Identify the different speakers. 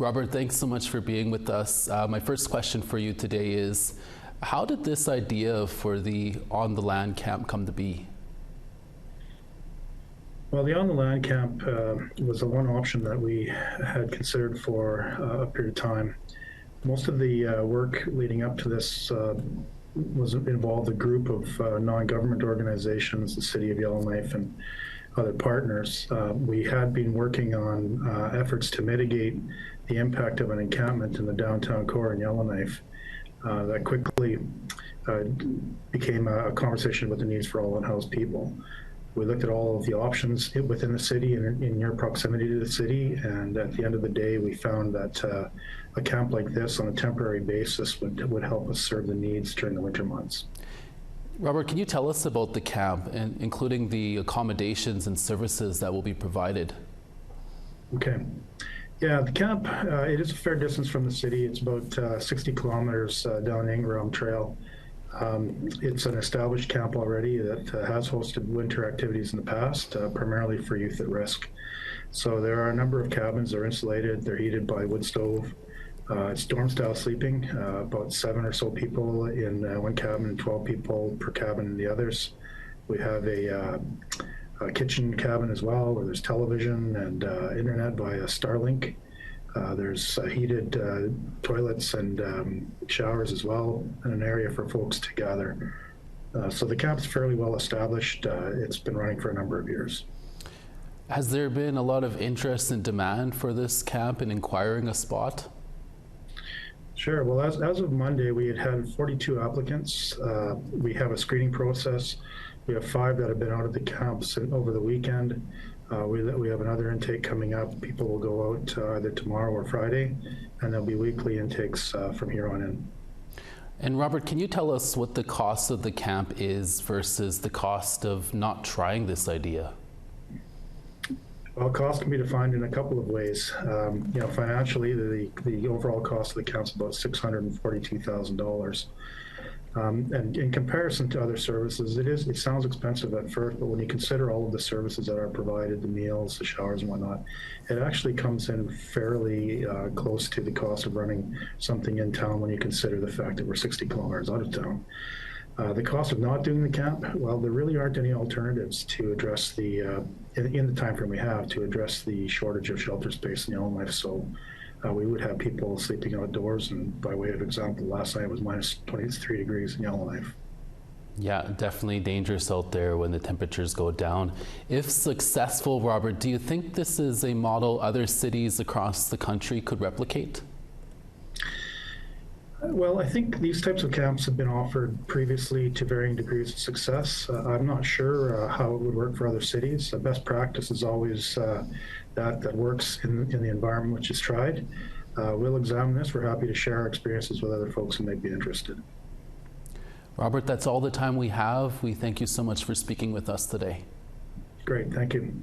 Speaker 1: Robert, thanks so much for being with us. My first question for you today is, how did this idea for the on-the-land camp come to be?
Speaker 2: Well, the on-the-land camp was the one option that we had considered for a period of time. Most of the work leading up to this involved a group of non-government organizations, the City of Yellowknife and other partners. We had been working on efforts to mitigate the impact of an encampment in the downtown core in Yellowknife. That quickly became a conversation about the needs for all unhoused people. We looked at all of the options within the city and in your proximity to the city, and at the end of the day, we found that a camp like this on a temporary basis would help us serve the needs during the winter months.
Speaker 1: Robert, can you tell us about the camp, and including the accommodations and services that will be provided?
Speaker 2: Okay. Yeah, the camp, it is a fair distance from the city. It's about 60 kilometers down Ingram Trail. It's an established camp already that has hosted winter activities in the past, primarily for youth at risk. So there are a number of cabins. They're insulated. They're heated by wood stove. It's dorm-style sleeping, about 7 or so people in one cabin and 12 people per cabin in the others. We have a kitchen cabin as well, where there's television and internet via Starlink. There's heated toilets and showers as well, and an area for folks to gather. So the camp's fairly well established. It's been running for a number of years.
Speaker 1: Has there been a lot of interest and demand for this camp in acquiring a spot?
Speaker 2: Sure. Well, as of Monday, we had 42 applicants. We have a screening process. We have 5 that have been out of the camps over the weekend. We have another intake coming up. People will go out either tomorrow or Friday, and there'll be weekly intakes from here on in.
Speaker 1: And Robert, can you tell us what the cost of the camp is versus the cost of not trying this idea?
Speaker 2: Well, cost can be defined in a couple of ways. Financially, the overall cost of the camp's about $642,000. And in comparison to other services, it sounds expensive at first, but when you consider all of the services that are provided, the meals, the showers and whatnot, it actually comes in fairly close to the cost of running something in town when you consider the fact that we're 60 kilometers out of town. The cost of not doing the camp, well, there really aren't any alternatives to address in the time frame we have, to address the shortage of shelter space in Yellowknife. So we would have people sleeping outdoors, and by way of example, last night was minus 23 degrees in Yellowknife.
Speaker 1: Yeah, definitely dangerous out there when the temperatures go down. If successful, Robert, do you think this is a model other cities across the country could replicate?
Speaker 2: Well, I think these types of camps have been offered previously to varying degrees of success. I'm not sure how it would work for other cities. Best practice is always that works in the environment which is tried. We'll examine this. We're happy to share our experiences with other folks who may be interested.
Speaker 1: Robert, that's all the time we have. We thank you so much for speaking with us today.
Speaker 2: Great, thank you.